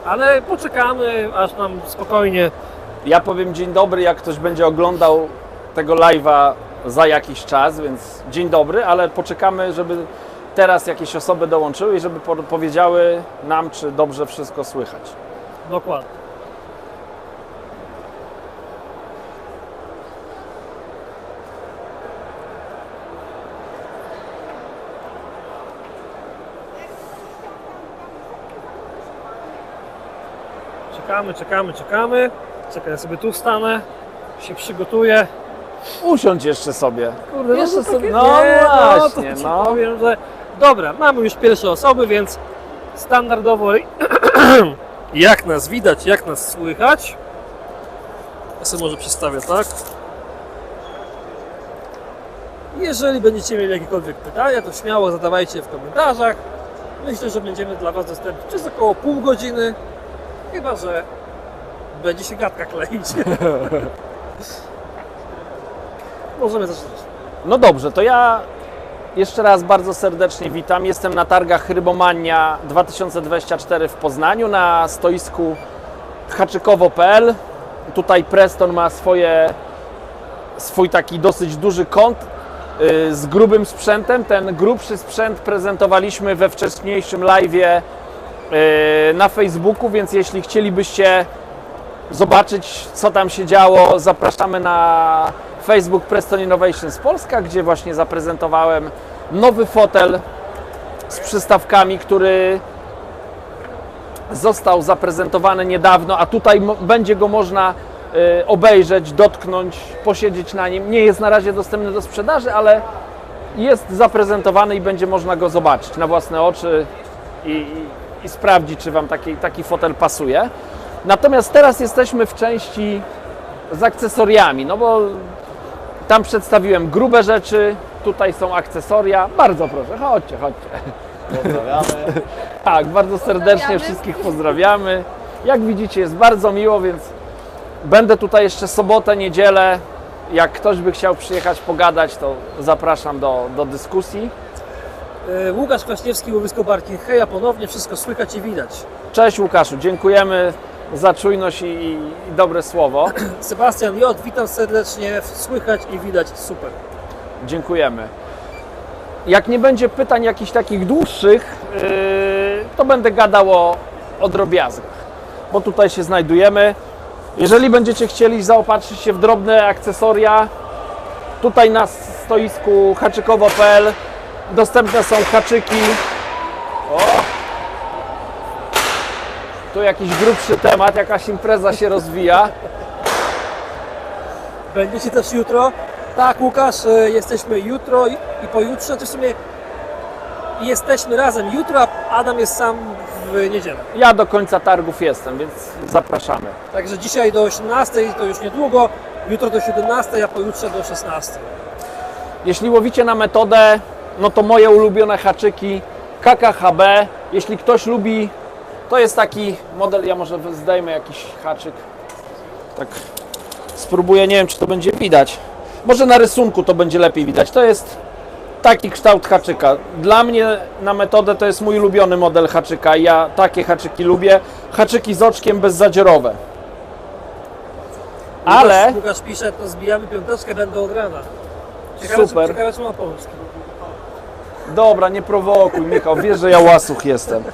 Ale poczekamy, aż nam spokojnie. Ja powiem dzień dobry, jak ktoś będzie oglądał tego live'a za jakiś czas, więc dzień dobry, ale poczekamy, żeby teraz jakieś osoby dołączyły i żeby powiedziały nam, czy dobrze wszystko słychać. Dokładnie. Czekamy. Czekaj, ja sobie tu stanę, się przygotuję. Usiądź jeszcze sobie. Kurde, jeszcze to sobie. takie- No nie, właśnie, to ci no. powiem, że... Dobra, mamy już pierwsze osoby, więc standardowo jak nas widać, jak nas słychać. Ja sobie może przedstawię tak. Jeżeli będziecie mieli jakiekolwiek pytania, to śmiało zadawajcie w komentarzach. Myślę, że będziemy dla Was dostępni przez około pół godziny. Chyba że będzie się gadka kleić. Możemy zaczynać. No dobrze, to ja jeszcze raz bardzo serdecznie witam. Jestem na targach Rybomania 2024 w Poznaniu na stoisku haczykowo.pl. Tutaj Preston ma swój taki dosyć duży kąt z grubym sprzętem. Ten grubszy sprzęt prezentowaliśmy we wcześniejszym live'ie na Facebooku, więc jeśli chcielibyście zobaczyć, co tam się działo, zapraszamy na Facebook Preston Innovations Polska, gdzie właśnie zaprezentowałem nowy fotel z przystawkami, który został zaprezentowany niedawno, a tutaj będzie go można obejrzeć, dotknąć, posiedzieć na nim. Nie jest na razie dostępny do sprzedaży, ale jest zaprezentowany i będzie można go zobaczyć na własne oczy i sprawdzić, czy Wam taki fotel pasuje. Natomiast teraz jesteśmy w części z akcesoriami, no bo tam przedstawiłem grube rzeczy, tutaj są akcesoria. Bardzo proszę, chodźcie. Pozdrawiamy. Tak, bardzo serdecznie wszystkich pozdrawiamy. Jak widzicie, jest bardzo miło, więc będę tutaj jeszcze sobotę, niedzielę. Jak ktoś by chciał przyjechać pogadać, to zapraszam do dyskusji. Łukasz Kwaśniewski, Łowisko Barking. Heja, ponownie wszystko słychać i widać. Cześć Łukaszu, dziękujemy za czujność i dobre słowo. Sebastian J., witam serdecznie, słychać i widać, super. Dziękujemy. Jak nie będzie pytań jakichś takich dłuższych, to będę gadał o drobiazgach, bo tutaj się znajdujemy. Jeżeli będziecie chcieli zaopatrzyć się w drobne akcesoria, tutaj na stoisku haczykowo.pl dostępne są haczyki. Tu jakiś grubszy temat, jakaś impreza się rozwija. Będziecie też jutro? Tak, Łukasz, jesteśmy jutro i pojutrze, to w sumie jesteśmy razem jutro, a Adam jest sam w niedzielę. Ja do końca targów jestem, więc zapraszamy. Także dzisiaj do 18 to już niedługo, jutro do 17, a pojutrze do 16. Jeśli łowicie na metodę, no to moje ulubione haczyki KKHB. Jeśli ktoś lubi, to jest taki model, ja może zdejmę jakiś haczyk. Tak spróbuję, nie wiem czy to będzie widać. Może na rysunku to będzie lepiej widać. To jest taki kształt haczyka. Dla mnie na metodę to jest mój ulubiony model haczyka. Ja takie haczyki lubię. Haczyki z oczkiem bezzadziorowe. Ale Łukasz pisze, to zbijamy piąteczkę, będę od rana. Super. Ciekawe, czy ma polski. dobra, nie prowokuj Michał, wiesz, że ja łasuch jestem.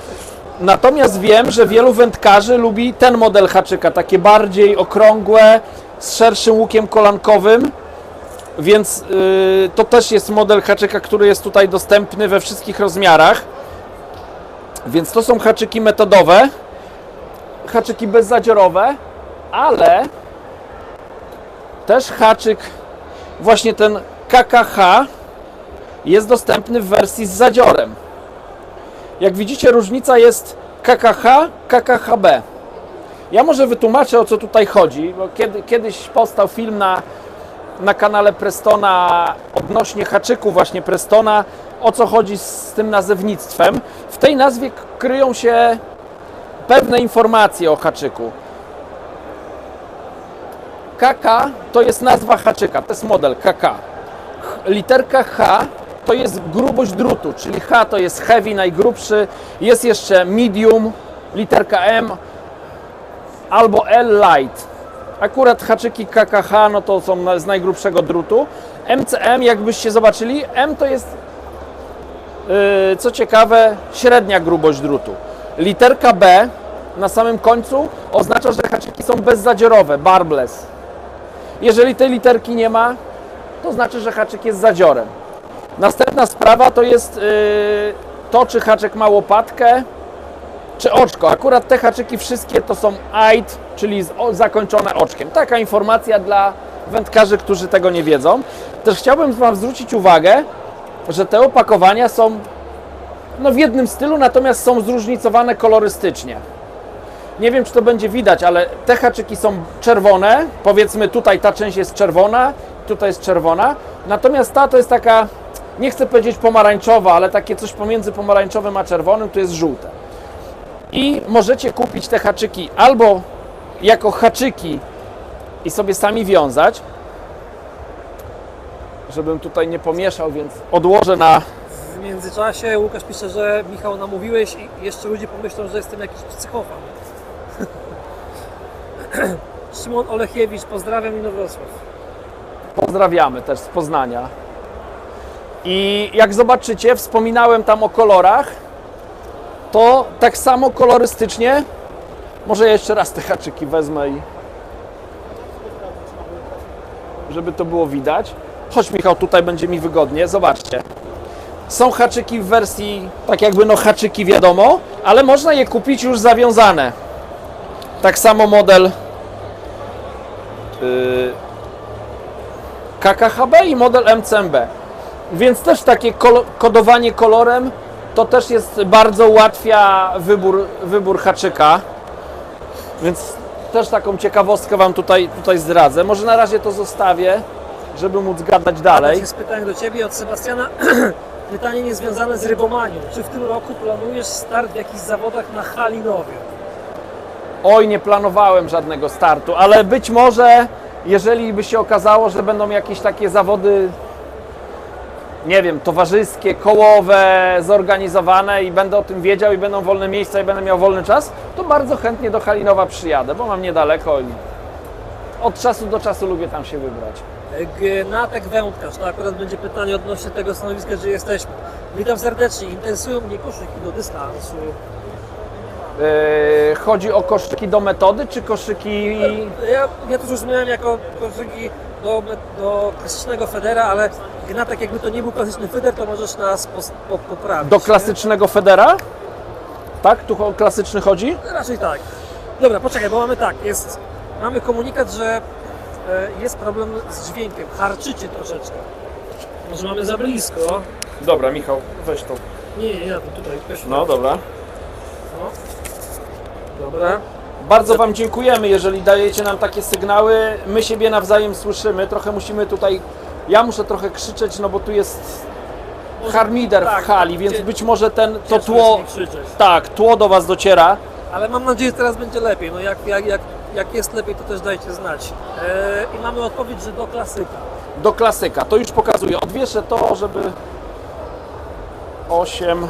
Natomiast wiem, że wielu wędkarzy lubi ten model haczyka, takie bardziej okrągłe, z szerszym łukiem kolankowym, więc to też jest model haczyka, który jest tutaj dostępny we wszystkich rozmiarach. Więc to są haczyki metodowe, haczyki bezzadziorowe, ale też haczyk, właśnie ten KKH, jest dostępny w wersji z zadziorem. Jak widzicie, różnica jest KKH, KKHB. Ja może wytłumaczę, o co tutaj chodzi, bo kiedyś powstał film na kanale Prestona odnośnie haczyku właśnie Prestona, o co chodzi z tym nazewnictwem. W tej nazwie kryją się pewne informacje o haczyku. KK to jest nazwa haczyka, to jest model KK. Literka H to jest grubość drutu, czyli H to jest heavy, najgrubszy, jest jeszcze medium, literka M albo L Light. Akurat haczyki KKH no to są z najgrubszego drutu. MCM, jakbyście zobaczyli, M to jest, co ciekawe, średnia grubość drutu. Literka B na samym końcu oznacza, że haczyki są bezzadziorowe, barbless. Jeżeli tej literki nie ma, to znaczy, że haczyk jest zadziorem. Następna sprawa to jest to, czy haczyk ma łopatkę, czy oczko. Akurat te haczyki wszystkie to są EID, czyli zakończone oczkiem. Taka informacja dla wędkarzy, którzy tego nie wiedzą. Też chciałbym Wam zwrócić uwagę, że te opakowania są no, w jednym stylu, natomiast są zróżnicowane kolorystycznie. Nie wiem, czy to będzie widać, ale te haczyki są czerwone. Powiedzmy, tutaj ta część jest czerwona, tutaj jest czerwona. Natomiast ta to jest taka, nie chcę powiedzieć pomarańczowa, ale takie coś pomiędzy pomarańczowym a czerwonym, to jest żółte. I możecie kupić te haczyki albo jako haczyki i sobie sami wiązać, żebym tutaj nie pomieszał, więc odłożę na... W międzyczasie Łukasz pisze, że Michał namówiłeś i jeszcze ludzie pomyślą, że jestem jakiś psychofan. Szymon Olechiewicz, pozdrawiam Inowrocław. Pozdrawiamy też z Poznania. I jak zobaczycie, wspominałem tam o kolorach, to tak samo kolorystycznie, może jeszcze raz te haczyki wezmę i żeby to było widać. Chodź Michał, tutaj będzie mi wygodnie, zobaczcie. Są haczyki w wersji, tak jakby no haczyki wiadomo, ale można je kupić już zawiązane. Tak samo model KKHB i model MCMB. Więc też takie kodowanie kolorem to też jest bardzo ułatwia wybór haczyka. Więc też taką ciekawostkę Wam tutaj zdradzę. Może na razie to zostawię, żeby móc gadać dalej. Jest pytanie do Ciebie od Sebastiana. Pytanie niezwiązane z rybomanią. Czy w tym roku planujesz start w jakichś zawodach na Halinowie? Oj, nie planowałem żadnego startu, ale być może, jeżeli by się okazało, że będą jakieś takie zawody, nie wiem, towarzyskie, kołowe, zorganizowane i będę o tym wiedział i będą wolne miejsca i będę miał wolny czas, to bardzo chętnie do Halinowa przyjadę, bo mam niedaleko i od czasu do czasu lubię tam się wybrać. Gnatek Wędkarz, to akurat będzie pytanie odnośnie tego stanowiska, gdzie jesteśmy. Witam serdecznie, interesują mnie koszyki do dystansu. Chodzi o koszyki do metody, czy koszyki... Ja to zrozumiałem jako koszyki do klasycznego federa, ale Gnatek, jakby to nie był klasyczny feder, to możesz nas poprawić. Do klasycznego federa? Tak? Tu o klasyczny chodzi? Raczej tak. Dobra, poczekaj, bo mamy tak, mamy komunikat, że jest problem z dźwiękiem, harczycie troszeczkę. Może mamy za blisko. Dobra, Michał, weź to. Nie, ja to tutaj. No, dobra. No. Dobra. Bardzo Wam dziękujemy, jeżeli dajecie nam takie sygnały. My siebie nawzajem słyszymy. Trochę musimy tutaj... Ja muszę trochę krzyczeć, no bo tu jest harmider tak, w hali, więc być może to ciężko tło... jest nie krzyczeć. Tak, tło do Was dociera. Ale mam nadzieję, że teraz będzie lepiej. No jak jest lepiej, to też dajcie znać. I mamy odpowiedź, że do klasyka. Do klasyka. To już pokazuję. Odwieszę to, żeby... 8...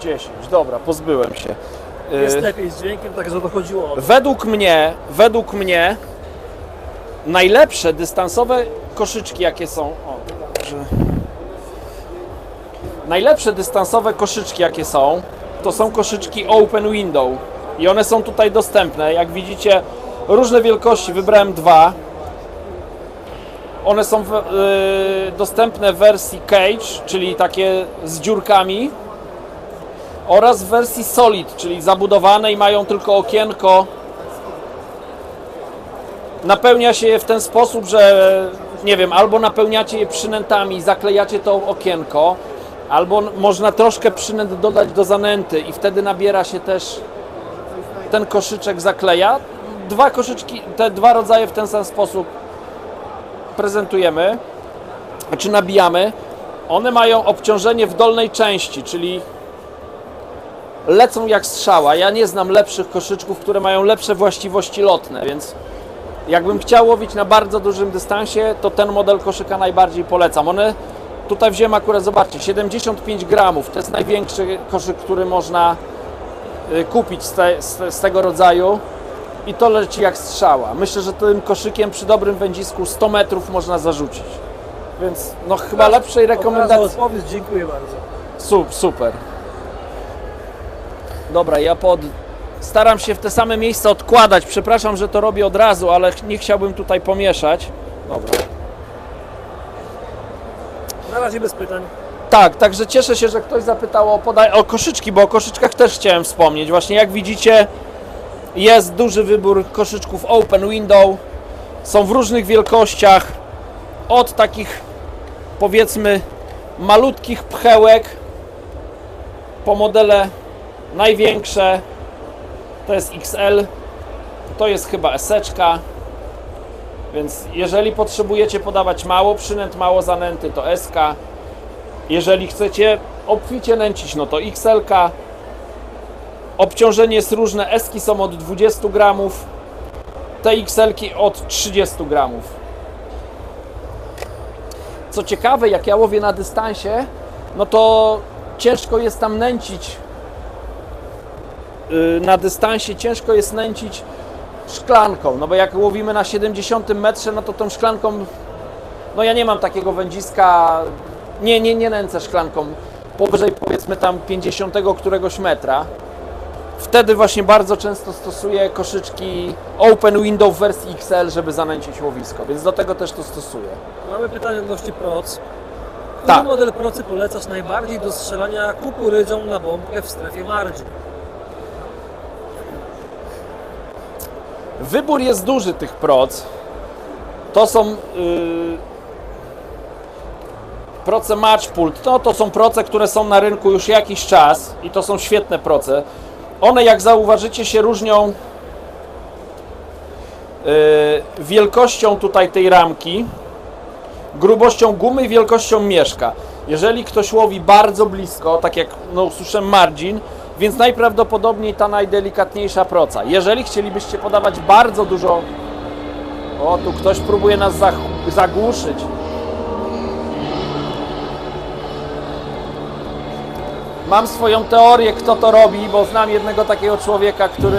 10. Dobra, pozbyłem się. Jest lepiej z dźwiękiem, także dochodziło o to. Według mnie najlepsze dystansowe koszyczki, jakie są... O, dobrze. Najlepsze dystansowe koszyczki, jakie są, to są koszyczki Open Window. I one są tutaj dostępne. Jak widzicie, różne wielkości. Wybrałem dwa. One są dostępne w wersji Cage, czyli takie z dziurkami, oraz w wersji Solid, czyli zabudowane i mają tylko okienko. Napełnia się je w ten sposób, że nie wiem, albo napełniacie je przynętami, zaklejacie to okienko, albo można troszkę przynęt dodać do zanęty i wtedy nabiera się też ten koszyczek, zakleja. Dwa koszyczki, te dwa rodzaje w ten sam sposób prezentujemy, czy nabijamy. One mają obciążenie w dolnej części, czyli lecą jak strzała. Ja nie znam lepszych koszyczków, które mają lepsze właściwości lotne, więc jakbym chciał łowić na bardzo dużym dystansie, to ten model koszyka najbardziej polecam. One tutaj wziąłem akurat, zobaczcie, 75 gramów. To jest największy koszyk, który można kupić z tego rodzaju i to leci jak strzała. Myślę, że tym koszykiem przy dobrym wędzisku 100 metrów można zarzucić. Więc no chyba lepszej rekomendacji. Odpowiedź, dziękuję bardzo. Super. Dobra, ja staram się w te same miejsca odkładać. Przepraszam, że to robię od razu, ale nie chciałbym tutaj pomieszać. Dobra. Na razie bez pytań. Tak, także cieszę się, że ktoś zapytał o koszyczki, bo o koszyczkach też chciałem wspomnieć. Właśnie jak widzicie, jest duży wybór koszyczków Open Window. Są w różnych wielkościach. Od takich, powiedzmy, malutkich pchełek po modele największe. To jest XL, to jest chyba S-eczka. Więc jeżeli potrzebujecie podawać mało przynęt, mało zanęty, to S-ka. Jeżeli chcecie obficie nęcić, no to XL-ka. Obciążenie jest różne. S-ki są od 20 gramów, te XL-ki od 30 gramów. Co ciekawe, jak ja łowię na dystansie, no to ciężko jest tam nęcić. Na dystansie ciężko jest nęcić szklanką, no bo jak łowimy na 70 metrze, no to tą szklanką, no ja nie mam takiego wędziska, nie nęcę szklanką powyżej, powiedzmy tam 50 któregoś metra. Wtedy właśnie bardzo często stosuję koszyczki Open Window w wersji XL, żeby zanęcić łowisko, więc do tego też to stosuję. Mamy pytanie odnośnie proc. Który Tak. model procy polecasz najbardziej do strzelania kukurydzą na bombkę w strefie margin? Wybór jest duży tych proc. To są proce Matchpult. To są proce, które są na rynku już jakiś czas i to są świetne proce. One, jak zauważycie, się różnią wielkością tutaj tej ramki, grubością gumy i wielkością mieszka. Jeżeli ktoś łowi bardzo blisko, tak jak usłyszałem margin, więc najprawdopodobniej ta najdelikatniejsza proca. Jeżeli chcielibyście podawać bardzo dużo... O, tu ktoś próbuje nas zagłuszyć. Mam swoją teorię, kto to robi, bo znam jednego takiego człowieka, który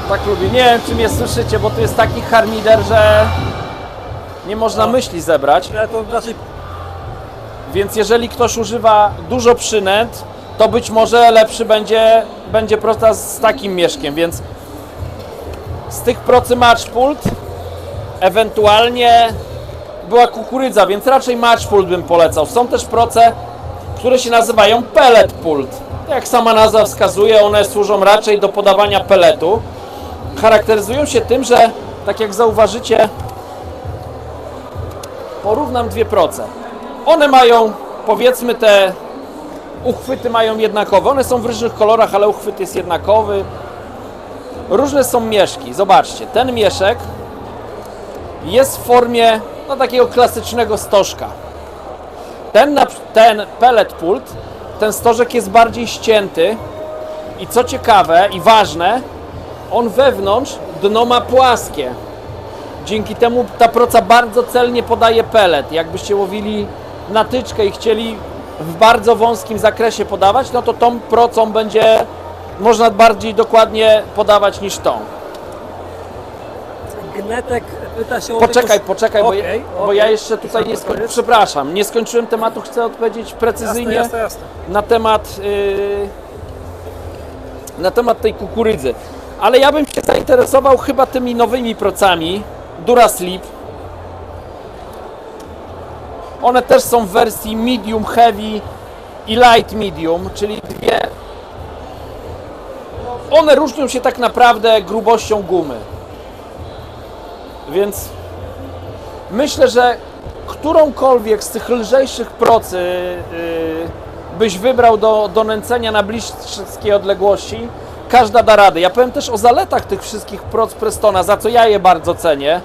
tak lubi. Nie wiem, czy mnie słyszycie, bo tu jest taki harmider, że nie można myśli zebrać. Ja to raczej Więc jeżeli ktoś używa dużo przynęt, to być może lepszy będzie prosta z takim mieszkiem, więc z tych procy Matchpult ewentualnie była kukurydza, więc raczej Matchpult bym polecał. Są też proce, które się nazywają Pellet Pult. Jak sama nazwa wskazuje, one służą raczej do podawania peletu. Charakteryzują się tym, że tak jak zauważycie, porównam dwie proce. One mają, powiedzmy, te uchwyty mają jednakowe. One są w różnych kolorach, ale uchwyt jest jednakowy. Różne są mieszki. Zobaczcie, ten mieszek jest w formie takiego klasycznego stożka. Ten pellet pult, ten stożek jest bardziej ścięty i co ciekawe i ważne, on wewnątrz dno ma płaskie. Dzięki temu ta proca bardzo celnie podaje pelet. Jakbyście łowili na tyczkę i chcieli w bardzo wąskim zakresie podawać, no to tą procą będzie można bardziej dokładnie podawać niż tą. Gnetek pyta się o... Poczekaj, bo ja jeszcze tutaj nie skończyłem. Przepraszam, nie skończyłem tematu, chcę odpowiedzieć precyzyjnie Jasne. na temat tej kukurydzy. Ale ja bym się zainteresował chyba tymi nowymi procami Duraslip. One też są w wersji medium heavy i light medium, czyli dwie. One różnią się tak naprawdę grubością gumy. Więc myślę, że którąkolwiek z tych procy byś wybrał do nęcenia na bliskie odległości, każda da radę. Ja powiem też o zaletach tych wszystkich proc Prestona, za co ja je bardzo cenię.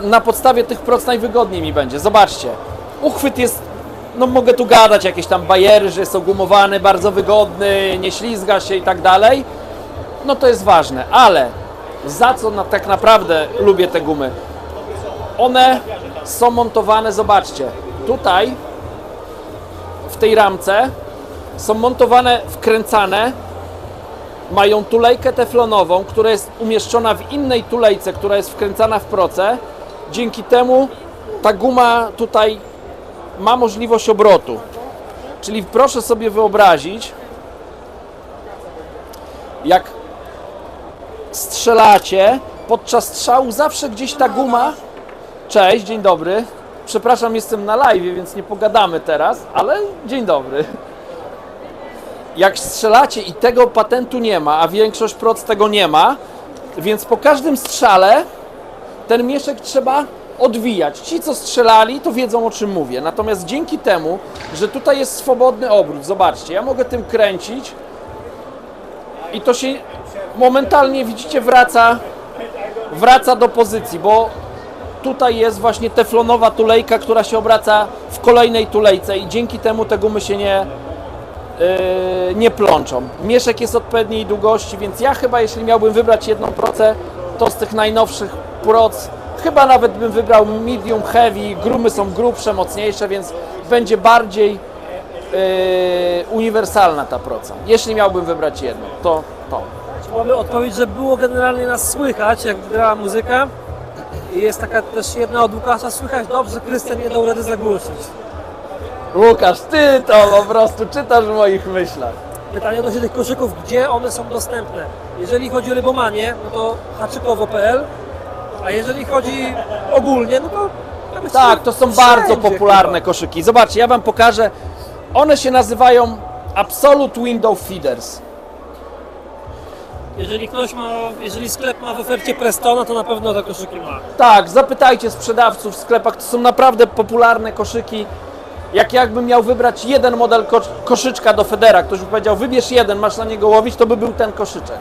Na podstawie tych proc najwygodniej mi będzie. Zobaczcie, uchwyt jest, no mogę tu gadać jakieś tam bajery, że jest ogumowany, bardzo wygodny, nie ślizga się i tak dalej. No to jest ważne, ale za co tak naprawdę lubię te gumy? One są montowane, zobaczcie, tutaj tej ramce są montowane, wkręcane, mają tulejkę teflonową, która jest umieszczona w innej tulejce, która jest wkręcana w proce. Dzięki temu ta guma tutaj ma możliwość obrotu. Czyli proszę sobie wyobrazić, jak strzelacie, podczas strzału zawsze gdzieś ta guma... Cześć, dzień dobry. Przepraszam, jestem na live, więc nie pogadamy teraz, ale dzień dobry. Jak strzelacie i tego patentu nie ma, a większość proc tego nie ma, więc po każdym strzale ten mieszek trzeba odwijać. Ci, co strzelali, to wiedzą, o czym mówię. Natomiast dzięki temu, że tutaj jest swobodny obrót, zobaczcie, ja mogę tym kręcić i to się momentalnie, widzicie, wraca do pozycji, bo tutaj jest właśnie teflonowa tulejka, która się obraca w kolejnej tulejce i dzięki temu te gumy się nie plączą. Mieszek jest odpowiedniej długości, więc ja chyba, jeśli miałbym wybrać jedną procę, to z tych najnowszych proc chyba nawet bym wybrał medium heavy, gumy są grubsze, mocniejsze, więc będzie bardziej uniwersalna ta proca. Jeśli miałbym wybrać jedną, to. Mamy odpowiedź, że było generalnie nas słychać, jak grała muzyka. I jest taka też jedna od Łukasza, słychać dobrze, Krystian nie dał rady zagłuszyć. Łukasz, ty to po prostu czytasz w moich myślach. Pytanie odnośnie tych koszyków, gdzie one są dostępne? Jeżeli chodzi o rybomanię, no to haczykowo.pl, a jeżeli chodzi ogólnie, no to... Tak, to są bardzo popularne koszyki. Zobaczcie, ja Wam pokażę. One się nazywają Absolute Window Feeders. Jeżeli sklep ma w ofercie Prestona, to na pewno te koszyki ma. Tak, zapytajcie sprzedawców w sklepach, to są naprawdę popularne koszyki. Jakbym miał wybrać jeden model koszyczka do Federa, ktoś by powiedział, wybierz jeden, masz na niego łowić, to by był ten koszyczek.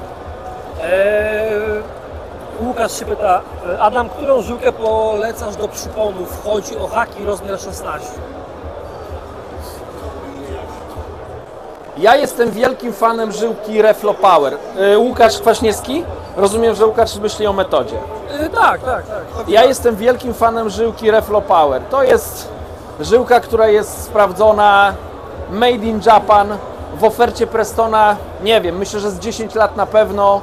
Łukasz się pyta, Adam, którą żyłkę polecasz do przyponów? Chodzi o haki rozmiar 16. Ja jestem wielkim fanem żyłki Reflo Power. Łukasz Kwaśniewski? Rozumiem, że Łukasz myśli o metodzie. Tak. Ja jestem wielkim fanem żyłki Reflo Power. To jest żyłka, która jest sprawdzona, made in Japan, w ofercie Prestona, nie wiem, myślę, że z 10 lat na pewno.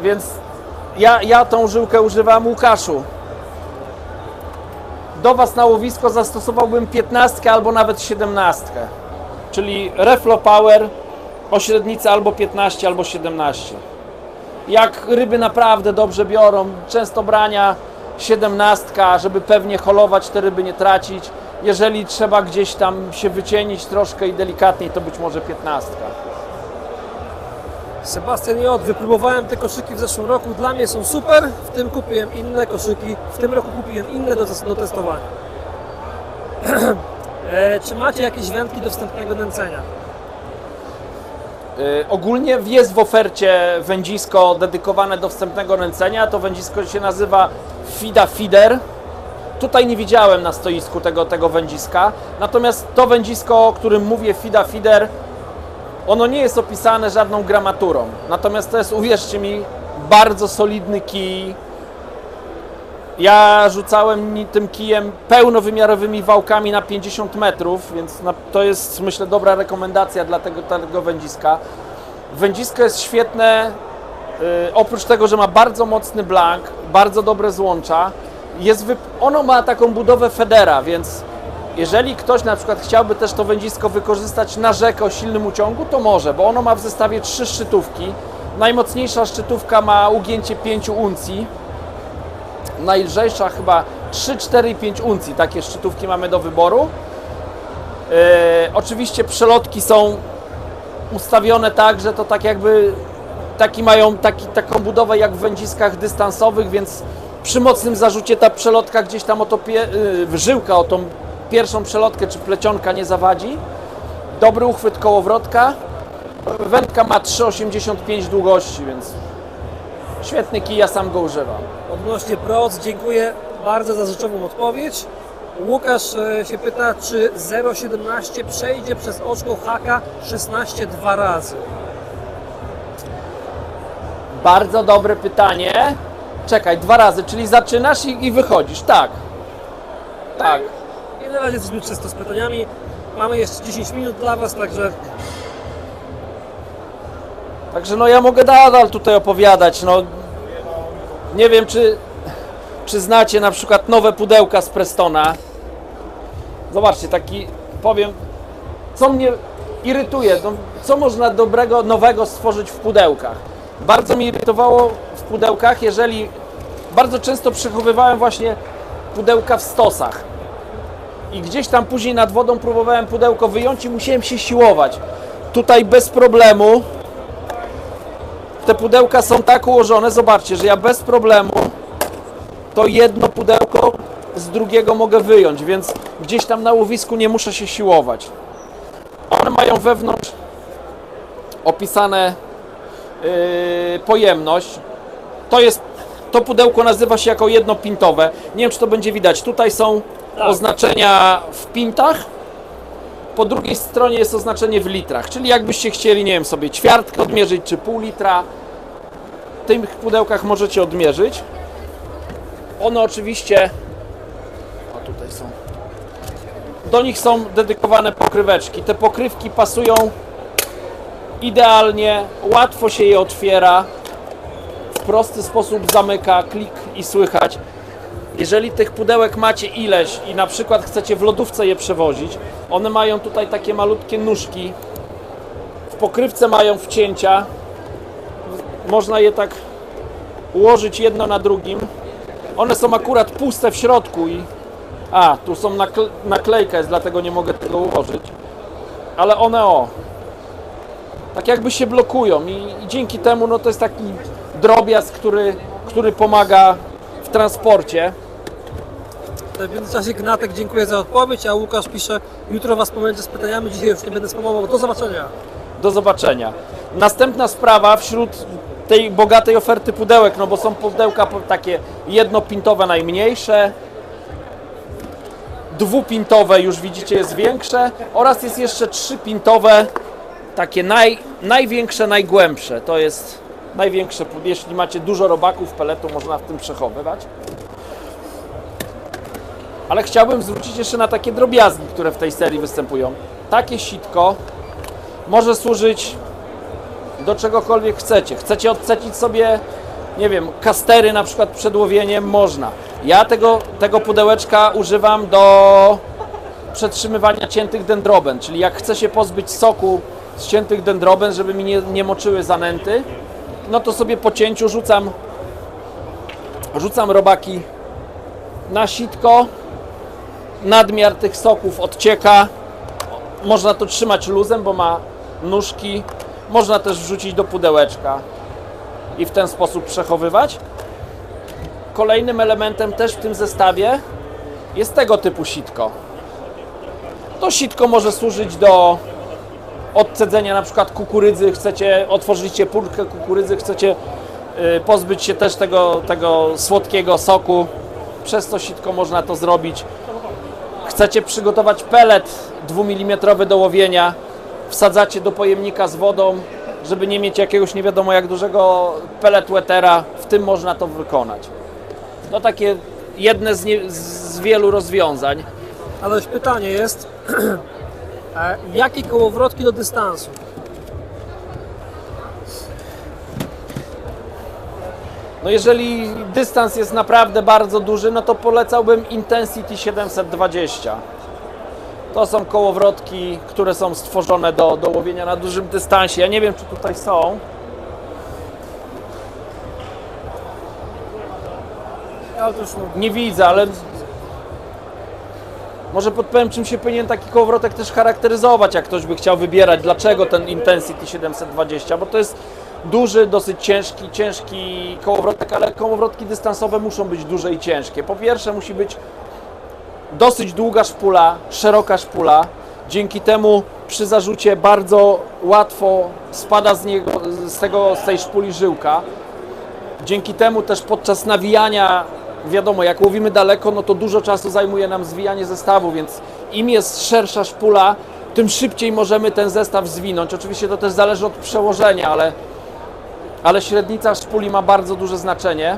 Więc ja tą żyłkę używam. Łukaszu, do Was na łowisko zastosowałbym 15 albo nawet 17. Czyli Reflo Power o średnicy albo 15, albo 17. Jak ryby naprawdę dobrze biorą, często brania 17, żeby pewnie holować, te ryby nie tracić. Jeżeli trzeba gdzieś tam się wycienić troszkę i delikatniej, to być może 15. Sebastian J. Wypróbowałem te koszyki w zeszłym roku, dla mnie są super, w tym kupiłem inne koszyki, w tym roku kupiłem inne do testowania. Czy macie jakieś wędki do wstępnego nęcenia? Ogólnie jest w ofercie wędzisko dedykowane do wstępnego nęcenia. To wędzisko się nazywa Fida Feeder. Tutaj nie widziałem na stoisku tego wędziska. Natomiast to wędzisko, o którym mówię, Fida Feeder, ono nie jest opisane żadną gramaturą. Natomiast to jest, uwierzcie mi, bardzo solidny kij. Ja rzucałem tym kijem pełnowymiarowymi wałkami na 50 metrów, więc to jest, myślę, dobra rekomendacja dla tego wędziska. Wędzisko jest świetne, oprócz tego, że ma bardzo mocny blank, bardzo dobre złącza. Ono ma taką budowę Federa, więc jeżeli ktoś na przykład chciałby też to wędzisko wykorzystać na rzekę o silnym uciągu, to może, bo ono ma w zestawie 3 szczytówki. Najmocniejsza szczytówka ma ugięcie 5 uncji. Najlżejsza chyba 3, 4 i 5 uncji. Takie szczytówki mamy do wyboru. Oczywiście przelotki są ustawione tak, że to tak jakby mają taką budowę jak w wędziskach dystansowych, więc przy mocnym zarzucie ta przelotka gdzieś tam żyłka o tą pierwszą przelotkę czy plecionka nie zawadzi. Dobry uchwyt kołowrotka. Wędka ma 3,85 długości, więc świetny kij, ja sam go używam. Odnośnie proc, dziękuję bardzo za rzeczową odpowiedź. Łukasz się pyta, czy 0,17 przejdzie przez oczko haka 16 2 razy? Bardzo dobre pytanie. Czekaj, 2 razy, czyli zaczynasz i wychodzisz, tak. Tak. Na razie jesteśmy czysto z pytaniami. Mamy jeszcze 10 minut dla Was, także Także no ja mogę nadal tutaj opowiadać, no nie wiem czy znacie na przykład nowe pudełka z Prestona. Zobaczcie, taki, powiem, co mnie irytuje, no, co można dobrego, nowego stworzyć w pudełkach. Bardzo mi irytowało w pudełkach, jeżeli bardzo często przechowywałem właśnie pudełka w stosach. I gdzieś tam później nad wodą próbowałem pudełko wyjąć i musiałem się siłować. Tutaj bez problemu te pudełka są tak ułożone, zobaczcie, że ja bez problemu to jedno pudełko z drugiego mogę wyjąć, więc gdzieś tam na łowisku nie muszę się siłować. One mają wewnątrz opisane pojemność. To pudełko nazywa się jako jednopintowe. Nie wiem, czy to będzie widać. Tutaj są oznaczenia w pintach. Po drugiej stronie jest oznaczenie w litrach. Czyli jakbyście chcieli, nie wiem, sobie ćwiartkę odmierzyć, czy pół litra. W tych pudełkach możecie odmierzyć. One oczywiście... O, tutaj są. Do nich są dedykowane pokryweczki. Te pokrywki pasują idealnie. Łatwo się je otwiera. W prosty sposób zamyka, klik i słychać. Jeżeli tych pudełek macie ileś i na przykład chcecie w lodówce je przewozić, one mają tutaj takie malutkie nóżki. W pokrywce mają wcięcia. Można je tak ułożyć jedno na drugim. One są akurat puste w środku i... A, tu są naklejka jest, dlatego nie mogę tego ułożyć. Ale one tak jakby się blokują i dzięki temu no to jest taki drobiazg, który pomaga w transporcie. w międzyczasie Gnatek dziękuję za odpowiedź, a Łukasz pisze, jutro Was pomęczę z pytaniami, dzisiaj już nie będę spamował. Do zobaczenia. Do zobaczenia. Następna sprawa wśród tej bogatej oferty pudełek, no bo są pudełka takie jednopintowe najmniejsze, dwupintowe już widzicie jest większe oraz jest jeszcze trzypintowe, takie największe, najgłębsze. To jest największe, jeśli macie dużo robaków, peletu można w tym przechowywać. Ale chciałbym zwrócić jeszcze na takie drobiazgi, które w tej serii występują. Takie sitko może służyć do czegokolwiek chcecie. Chcecie odcecić sobie, nie wiem, kastery na przykład przed łowieniem, można. Ja tego pudełeczka używam do przetrzymywania ciętych dendroben, czyli jak chcę się pozbyć soku z ciętych dendroben, żeby mi nie moczyły zanęty, no to sobie po cięciu rzucam robaki na sitko, nadmiar tych soków odcieka, można to trzymać luzem, bo ma nóżki, można też wrzucić do pudełeczka i w ten sposób przechowywać. Kolejnym elementem też w tym zestawie jest tego typu sitko. To sitko może służyć do odcedzenia na przykład kukurydzy, otworzycie pulkę kukurydzy, chcecie pozbyć się też tego słodkiego soku, przez to sitko można to zrobić. Chcecie przygotować pelet 2 mm do łowienia, wsadzacie do pojemnika z wodą, żeby nie mieć jakiegoś nie wiadomo jak dużego pellet wetera, w tym można to wykonać. No takie jedne z wielu rozwiązań. Ale już pytanie jest, jakie kołowrotki do dystansu? No jeżeli dystans jest naprawdę bardzo duży, no to polecałbym Intensity 720. To są kołowrotki, które są stworzone do łowienia na dużym dystansie. Ja nie wiem, czy tutaj są. Nie widzę, ale może podpowiem, czym się powinien taki kołowrotek też charakteryzować, jak ktoś by chciał wybierać, dlaczego ten Intensity 720, bo to jest duży, dosyć ciężki kołowrotek, ale kołowrotki dystansowe muszą być duże i ciężkie. Po pierwsze musi być dosyć długa szpula, szeroka szpula, dzięki temu przy zarzucie bardzo łatwo spada z tej szpuli żyłka. Dzięki temu też podczas nawijania, wiadomo, jak łowimy daleko, no to dużo czasu zajmuje nam zwijanie zestawu, więc im jest szersza szpula, tym szybciej możemy ten zestaw zwinąć. Oczywiście to też zależy od przełożenia, ale średnica szpuli ma bardzo duże znaczenie.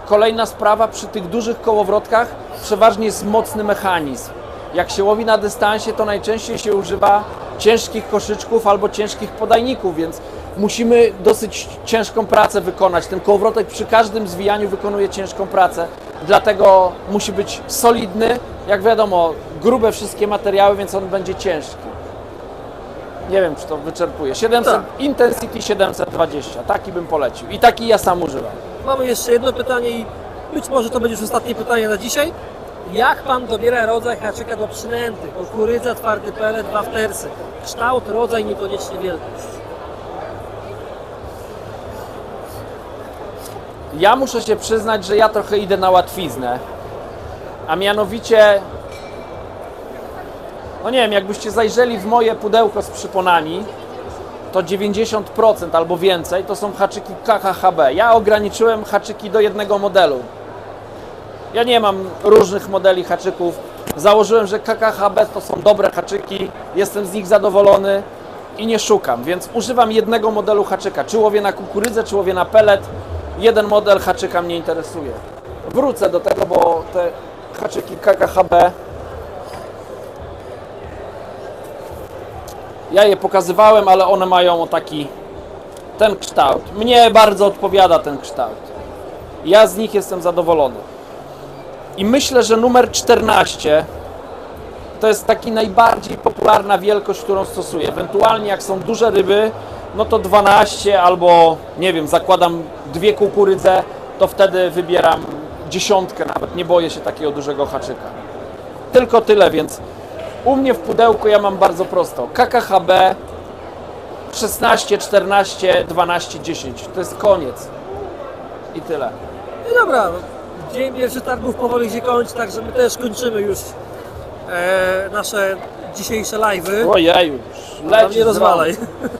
Kolejna sprawa, przy tych dużych kołowrotkach przeważnie jest mocny mechanizm. Jak się łowi na dystansie, to najczęściej się używa ciężkich koszyczków albo ciężkich podajników, więc musimy dosyć ciężką pracę wykonać. Ten kołowrotek przy każdym zwijaniu wykonuje ciężką pracę, dlatego musi być solidny. Jak wiadomo, grube wszystkie materiały, więc on będzie ciężki. Nie wiem, czy to wyczerpuje. 700, Tak. Intensity 720, taki bym polecił i taki ja sam używam. Mamy jeszcze jedno pytanie i być może to będzie już ostatnie pytanie na dzisiaj. Jak Pan dobiera rodzaj haczyka do przynęty? Kukurydza, twardy pelet, waftersy. Kształt, rodzaj, niekoniecznie wielkość. Ja muszę się przyznać, że ja trochę idę na łatwiznę, a mianowicie, no nie wiem, jakbyście zajrzeli w moje pudełko z przyponami, to 90% albo więcej to są haczyki KHHB. Ja ograniczyłem haczyki do jednego modelu. Ja nie mam różnych modeli haczyków. Założyłem, że KKHB to są dobre haczyki, jestem z nich zadowolony i nie szukam, więc używam jednego modelu haczyka. Czy łowię na kukurydzę, czy łowię na pelet, jeden model haczyka mnie interesuje. Wrócę do tego, bo te haczyki KKHB, ja je pokazywałem, ale one mają ten kształt. Mnie bardzo odpowiada ten kształt. Ja z nich jestem zadowolony. I myślę, że numer 14 to jest taki najbardziej popularna wielkość, którą stosuję. Ewentualnie jak są duże ryby, no to 12 albo nie wiem, zakładam 2 kukurydze, to wtedy wybieram 10 nawet. Nie boję się takiego dużego haczyka. Tylko tyle, więc u mnie w pudełku ja mam bardzo prosto. KKHB 16, 14, 12, 10. To jest koniec. I tyle. No dobra, no, dzień pierwszy targów powoli się kończy, także my też kończymy już nasze dzisiejsze live'y. Ojej, już Tam leci nie z rozwalaj. rąk.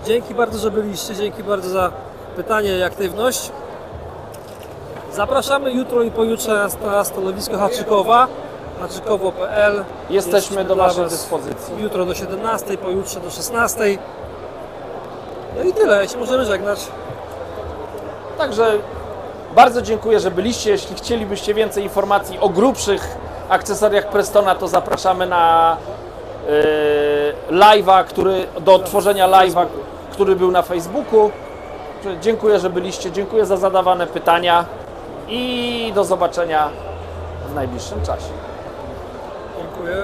Dzięki bardzo, że byliście, dzięki bardzo za pytanie i aktywność. Zapraszamy jutro i pojutrze na stanowisko Haczykowa, haczykowo.pl. Jesteśmy do dla Waszej Was dyspozycji. Jutro do 17, pojutrze do 16. No i tyle, ja się możemy żegnać. Także bardzo dziękuję, że byliście. Jeśli chcielibyście więcej informacji o grubszych akcesoriach Prestona, to zapraszamy na live'a, do tworzenia live'a, który był na Facebooku. Dziękuję, że byliście. Dziękuję za zadawane pytania i do zobaczenia w najbliższym czasie. Dziękuję.